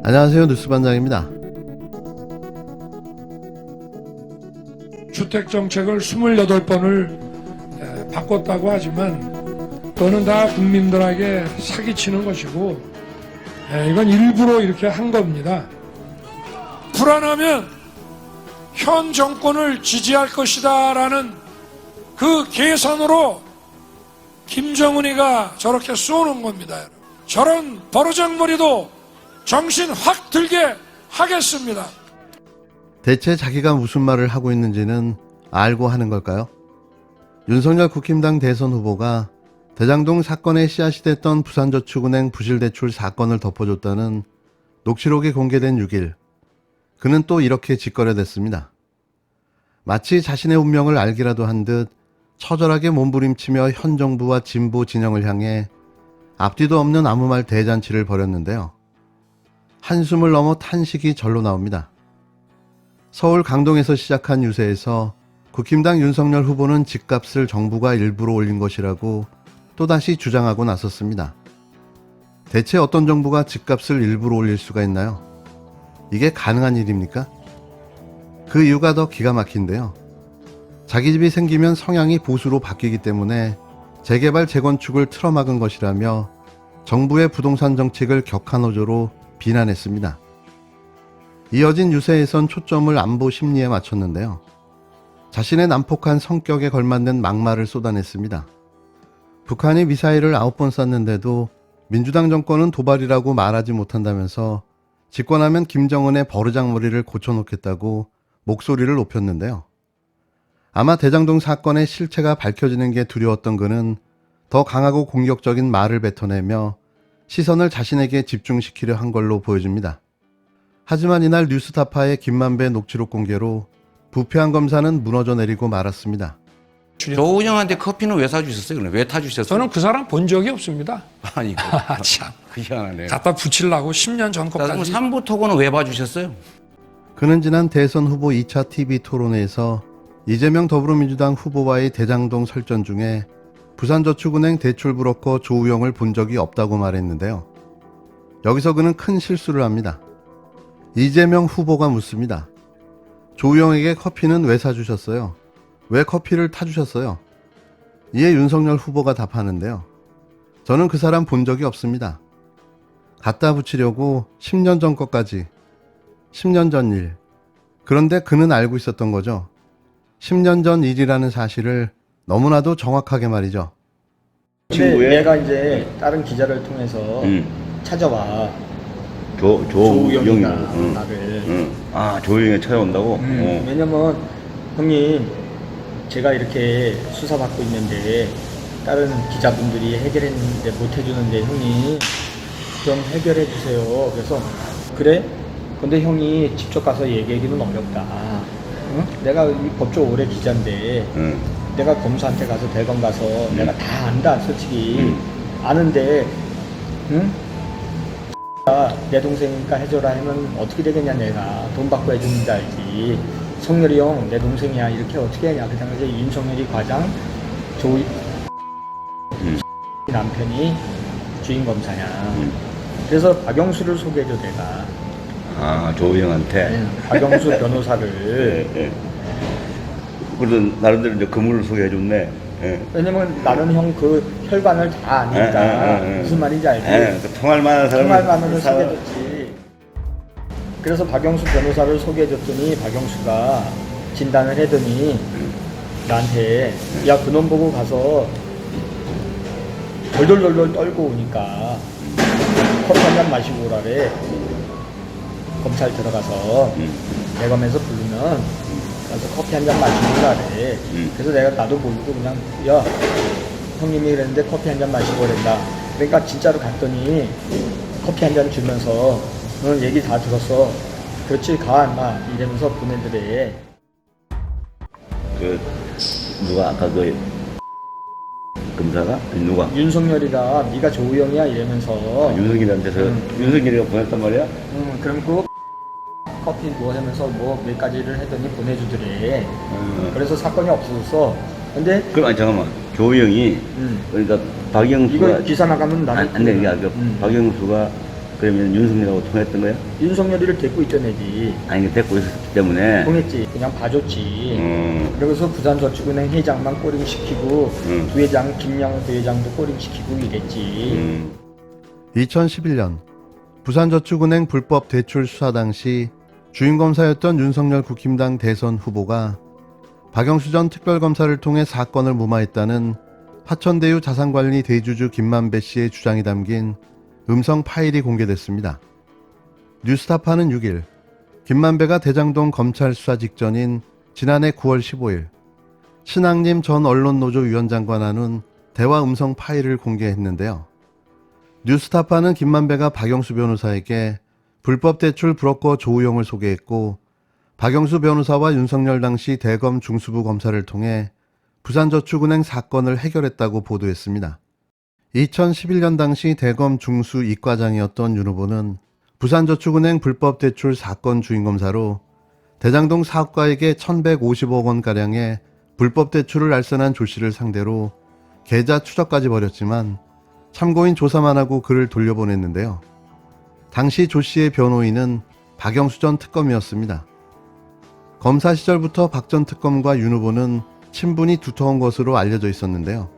안녕하세요. 뉴스반장입니다. 주택정책을 28번을 바꿨다고 하지만 그거는 다 국민들에게 사기치는 것이고 이건 일부러 이렇게 한 겁니다. 불안하면 현 정권을 지지할 것이다 라는 그 계산으로 김정은이가 저렇게 쏘는 겁니다. 저런 버르장머리도 정신 확 들게 하겠습니다. 대체 자기가 무슨 말을 하고 있는지는 알고 하는 걸까요? 윤석열 국힘당 대선 후보가 대장동 사건의 씨앗이 됐던 부산저축은행 부실대출 사건을 덮어줬다는 녹취록이 공개된 6일, 그는 또 이렇게 짓거려댔습니다. 마치 자신의 운명을 알기라도 한 듯 처절하게 몸부림치며 현 정부와 진보 진영을 향해 앞뒤도 없는 아무 말 대잔치를 벌였는데요. 한숨을 넘어 탄식이 절로 나옵니다. 서울 강동에서 시작한 유세에서 국힘당 윤석열 후보는 집값을 정부가 일부러 올린 것이라고 또다시 주장하고 나섰습니다. 대체 어떤 정부가 집값을 일부러 올릴 수가 있나요? 이게 가능한 일입니까? 그 이유가 더 기가 막힌데요. 자기 집이 생기면 성향이 보수로 바뀌기 때문에 재개발 재건축을 틀어막은 것이라며 정부의 부동산 정책을 격한호조로 비난했습니다. 이어진 유세에선 초점을 안보 심리에 맞췄는데요. 자신의 난폭한 성격에 걸맞는 막말을 쏟아냈습니다. 북한이 미사일을 9번 쐈는데도 민주당 정권은 도발이라고 말하지 못한다면서 집권하면 김정은의 버르장머리를 고쳐놓겠다고 목소리를 높였는데요. 아마 대장동 사건의 실체가 밝혀지는 게 두려웠던 그는 더 강하고 공격적인 말을 뱉어내며 시선을 자신에게 집중시키려 한 걸로 보여집니다. 하지만 이날 뉴스타파의 김만배 녹취록 공개로 부패한 검사는 무너져 내리고 말았습니다. 조은영한테 커피는 왜 사주셨어요? 그럼 왜 타주셨어요? 저는 그 사람 본 적이 없습니다. 아니, 참. 희한하네. 갖다 붙이려고 10년 전 그럼 것까지. 3부 토건은 왜 봐주셨어요? 그는 지난 대선 후보 2차 TV 토론회에서 이재명 더불어민주당 후보와의 대장동 설전 중에 부산저축은행 대출 브로커 조우영을 본 적이 없다고 말했는데요. 여기서 그는 큰 실수를 합니다. 이재명 후보가 묻습니다. 조우영에게 커피는 왜 사주셨어요? 왜 커피를 타주셨어요? 이에 윤석열 후보가 답하는데요. 저는 그 사람 본 적이 없습니다. 갖다 붙이려고 10년 전 것까지, 10년 전 일. 그런데 그는 알고 있었던 거죠. 10년 전 일이라는 사실을 너무나도 정확하게 말이죠. 근데 얘가 이제 다른 기자를 통해서 찾아와. 조우영이가 나를. 아, 조우영이 찾아온다고? 왜냐면 형님 제가 이렇게 수사받고 있는데 다른 기자분들이 해결했는데 못 해주는데 형님 좀 해결해 주세요. 그래서 그래? 근데 형이 직접 가서 얘기하기는 어렵다. 응? 내가 이 법조 오래 기자인데 내가 검사한테 가서 대검 가서 내가 다 안다 솔직히 아는데 응? 내 동생이니까 해줘라 하면 어떻게 되겠냐. 내가 돈 받고 해주는 줄 알지. 성렬이 형 내 동생이야 이렇게 어떻게 하냐. 그 당시에 윤석열이 과장 조이 남편이 주인 검사야. 그래서 박영수를 소개해줘 내가. 아, 조우영한테? 박영수 변호사를. 예. 그래도 나름대로 이제 그물을 소개해줬네. 예. 왜냐면 나는 형 그 혈관을 다 아니까 무슨 말인지 알지. 통할 만한 사람을. 통할 만한을 소개해줬지. 그래서 박영수 변호사를 소개해줬더니 박영수가 진단을 하더니 나한테 야 그놈 보고 가서 덜덜덜덜 떨고 오니까 커피 한 잔 마시고 오라래. 검찰 들어가서 대검에서 부르면 가서 커피 한 잔 마시고 오라래. 그래서 내가 나도 모르고 그냥 야 형님이 그랬는데 커피 한 잔 마시고 오랜다. 그러니까 진짜로 갔더니 커피 한 잔 주면서 너는 얘기 다 들었어. 그렇지 가 인마 이러면서 보내드래. 그, 누가 아까 그, 검사가? 누가? 윤석열이가 네가 조우영이야 이러면서 윤석열한테서, 윤석열이가 보냈단 말이야? 그럼 그 커피 뭐 하면서 뭐 몇 가지를 하더니 보내주더래. 그래서 사건이 없어졌어. 근데 그럼, 아니, 잠깐만. 조우영이, 그러니까 박영수가. 이거 기사 나가면 나는 안 돼, 이게 박영수가 그러면 윤석열하고 통했던 거야? 윤석열이를 데리고 있던 애지. 아니, 데리고 있었기 때문에. 통했지. 그냥 봐줬지. 그러고서 부산저축은행 회장만 꼬링 시키고 부회장 김양 부회장도 꼬링 시키고 이랬지. 2011년 부산저축은행 불법 대출 수사 당시 주임검사였던 윤석열 국힘당 대선 후보가 박영수 전 특별검사를 통해 사건을 무마했다는 화천대유 자산관리 대주주 김만배 씨의 주장이 담긴 음성 파일이 공개됐습니다. 뉴스타파는 6일 김만배가 대장동 검찰 수사 직전인 지난해 9월 15일 신학림 전 언론노조 위원장과 나눈 대화 음성 파일을 공개했는데요. 뉴스타파는 김만배가 박영수 변호사에게 불법 대출 브로커 조우영을 소개했고 박영수 변호사와 윤석열 당시 대검 중수부 검사를 통해 부산저축은행 사건을 해결했다고 보도했습니다. 2011년 당시 대검 중수 이과장이었던 윤 후보는 부산저축은행 불법 대출 사건 주임검사로 대장동 사업가에게 1,150억 원가량의 불법 대출을 알선한 조 씨를 상대로 계좌 추적까지 벌였지만 참고인 조사만 하고 그를 돌려보냈는데요. 당시 조 씨의 변호인은 박영수 전 특검이었습니다. 검사 시절부터 박 전 특검과 윤 후보는 친분이 두터운 것으로 알려져 있었는데요.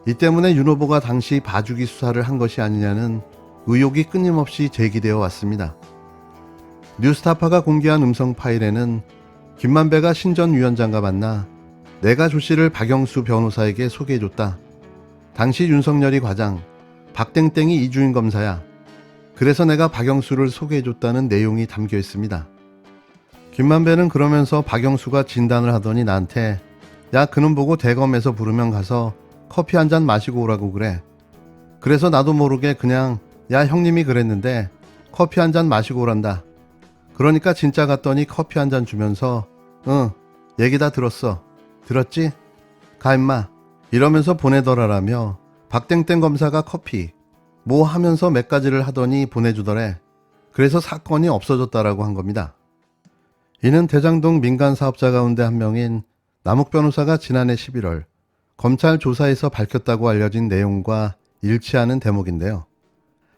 이 때문에 윤 후보가 당시 봐주기 수사를 한 것이 아니냐는 의혹이 끊임없이 제기되어 왔습니다. 뉴스타파가 공개한 음성 파일에는 김만배가 신 전 위원장과 만나 내가 조 씨를 박영수 변호사에게 소개해줬다. 당시 윤석열이 과장, 박땡땡이 이주인 검사야. 그래서 내가 박영수를 소개해줬다는 내용이 담겨 있습니다. 김만배는 그러면서 박영수가 진단을 하더니 나한테 야 그놈 보고 대검에서 부르면 가서 커피 한 잔 마시고 오라고 그래. 그래서 나도 모르게 그냥 야 형님이 그랬는데 커피 한 잔 마시고 오란다. 그러니까 진짜 갔더니 커피 한 잔 주면서 응 얘기 다 들었어. 들었지? 가 임마. 이러면서 보내더라라며 박땡땡 검사가 커피 뭐 하면서 몇 가지를 하더니 보내주더래. 그래서 사건이 없어졌다라고 한 겁니다. 이는 대장동 민간 사업자 가운데 한 명인 남욱 변호사가 지난해 11월 검찰 조사에서 밝혔다고 알려진 내용과 일치하는 대목인데요.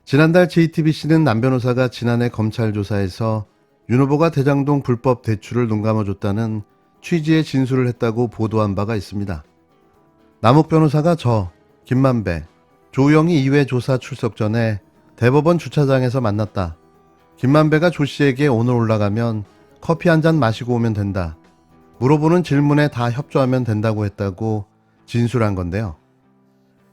지난달 JTBC는 남 변호사가 지난해 검찰 조사에서 윤 후보가 대장동 불법 대출을 눈감아줬다는 취지의 진술을 했다고 보도한 바가 있습니다. 남욱 변호사가 김만배, 조우영이 2회 조사 출석 전에 대법원 주차장에서 만났다. 김만배가 조 씨에게 오늘 올라가면 커피 한 잔 마시고 오면 된다. 물어보는 질문에 다 협조하면 된다고 했다고 진술한 건데요.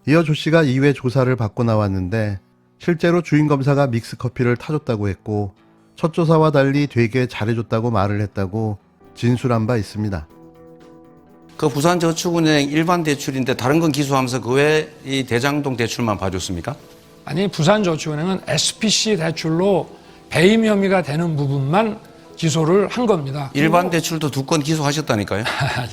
이어 조 씨가 2회 조사를 받고 나왔는데 실제로 주임검사가 믹스커피를 타줬다고 했고 첫 조사와 달리 되게 잘해줬다고 말을 했다고 진술한 바 있습니다. 그 부산저축은행 일반 대출인데 다른 건 기소하면서 그 외에 이 대장동 대출만 봐줬습니까? 아니 부산저축은행은 SPC 대출로 배임 혐의가 되는 부분만 기소를 한 겁니다. 일반 대출도 2건 기소하셨다니까요.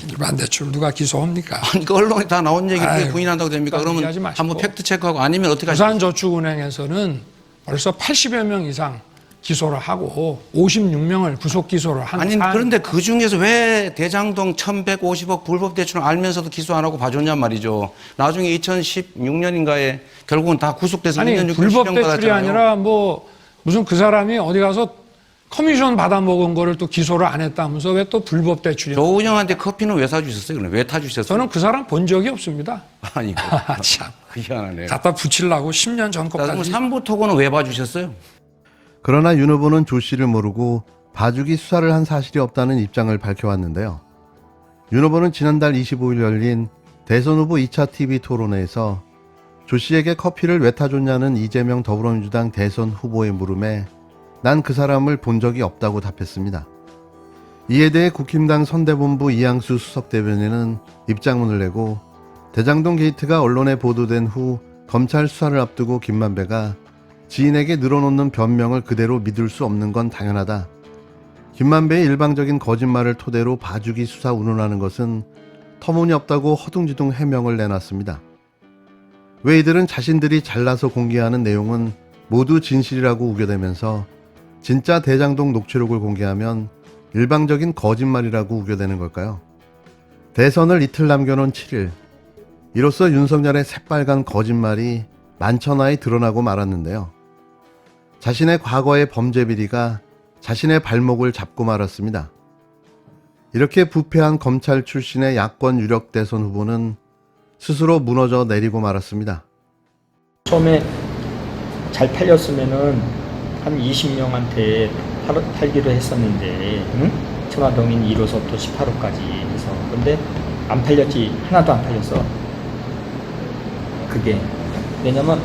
일반 대출 누가 기소합니까? 아니 그 언론에 다 나온 얘기를 아유, 그게 부인한다고 됩니까? 그러면 얘기하지 마시고. 한번 팩트 체크하고 아니면 어떻게 하십니까? 부산저축은행에서는 벌써 80여 명 이상 기소를 하고 56명을 구속 기소를 한 아니 사안. 그런데 그 중에서 왜 대장동 1,150억 불법 대출을 알면서도 기소 안 하고 봐줬냔 말이죠. 나중에 2016년인가에 결국은 다 구속돼서 아니 2년 6개월 불법 실형 대출이 받았잖아요. 아니라 뭐 무슨 그 사람이 어디 가서 커미션 받아먹은 거를 또 기소를 안 했다면서 왜 또 불법 대출이야? 조은영한테 커피는 왜 사주셨어요? 그럼 왜 타주셨어요? 저는 그 사람 본 적이 없습니다. 아니 참. 희한하네요. 갖다 붙이려고 10년 전 그럼 것까지. 3부 토고는 왜 봐주셨어요? 그러나 윤 후보는 조 씨를 모르고 봐주기 수사를 한 사실이 없다는 입장을 밝혀왔는데요. 윤 후보는 지난달 25일 열린 대선 후보 2차 TV 토론회에서 조 씨에게 커피를 왜 타줬냐는 이재명 더불어민주당 대선 후보의 물음에 난 그 사람을 본 적이 없다고 답했습니다. 이에 대해 국힘당 선대본부 이양수 수석대변인은 입장문을 내고 대장동 게이트가 언론에 보도된 후 검찰 수사를 앞두고 김만배가 지인에게 늘어놓는 변명을 그대로 믿을 수 없는 건 당연하다. 김만배의 일방적인 거짓말을 토대로 봐주기 수사 운운하는 것은 터무니없다고 허둥지둥 해명을 내놨습니다. 왜 이들은 자신들이 잘나서 공개하는 내용은 모두 진실이라고 우겨대면서 진짜 대장동 녹취록을 공개하면 일방적인 거짓말이라고 우겨대는 걸까요? 대선을 이틀 남겨놓은 7일, 이로써 윤석열의 새빨간 거짓말이 만천하에 드러나고 말았는데요. 자신의 과거의 범죄 비리가 자신의 발목을 잡고 말았습니다. 이렇게 부패한 검찰 출신의 야권 유력 대선 후보는 스스로 무너져 내리고 말았습니다. 처음에 잘 팔렸으면은 한 20명한테 팔기로 했었는데, 응? 천화동인 1호서부터 18호까지 해서. 근데 안 팔렸지. 하나도 안 팔렸어. 그게. 왜냐면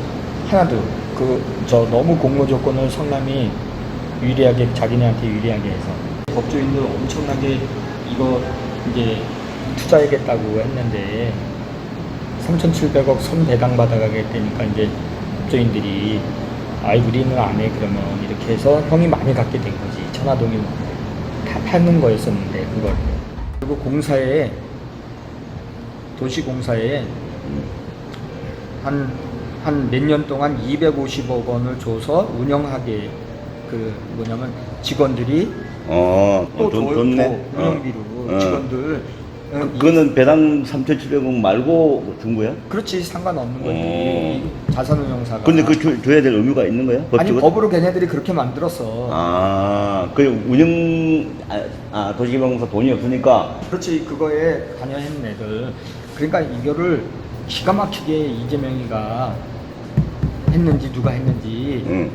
하나도 너무 공모 조건을 성남이 유리하게, 자기네한테 유리하게 해서. 법조인들 엄청나게 이거 이제 투자하겠다고 했는데 3,700억 손배당 받아가겠다니까 이제 법조인들이 아이 우리는 안 해 그러면 이렇게 해서 형이 많이 갖게 된 거지. 천화동이 다 파는 거였었는데 그걸. 그리고 공사에 도시공사에 한 몇 년 동안 250억 원을 줘서 운영하게 직원들이 또 좋네. 운영비로 직원들 그거는 배당 3,700억 말고 준 거야? 그렇지 상관없는 거지. 이 자산운용사가. 근데 그 줘야 될 의무가 있는 거야? 아니 법적으로? 법으로 걔네들이 그렇게 만들었어. 그 도시개발공사 돈이 없으니까. 그렇지 그거에 관여했는 애들. 그러니까 이거를 기가 막히게 이재명이가 했는지 누가 했는지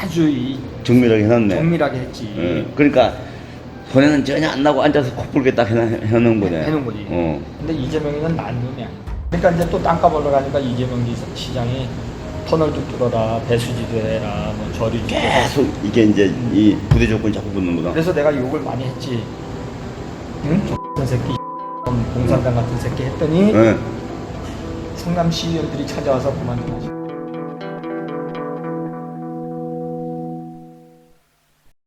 아주 정밀하게 해놨네. 정밀하게 했지. 그러니까 손해는 전혀 안 나고 앉아서 코뿔게 딱 해놓은 거네. 해놓은 거지. 근데 이재명이는 난 놈이 아니야. 그러니까 이제 또 땅값 올라가니까 이재명 시장이 터널도 뚫어라, 배수지도 해라, 뭐 저리도 계속 이게 이제 이 부대 조건이 자꾸 붙는구나. 그래서 내가 욕을 많이 했지. 응? 같은 새끼, 공산당 같은 새끼 했더니 성남 시의원들이 찾아와서 그만두지.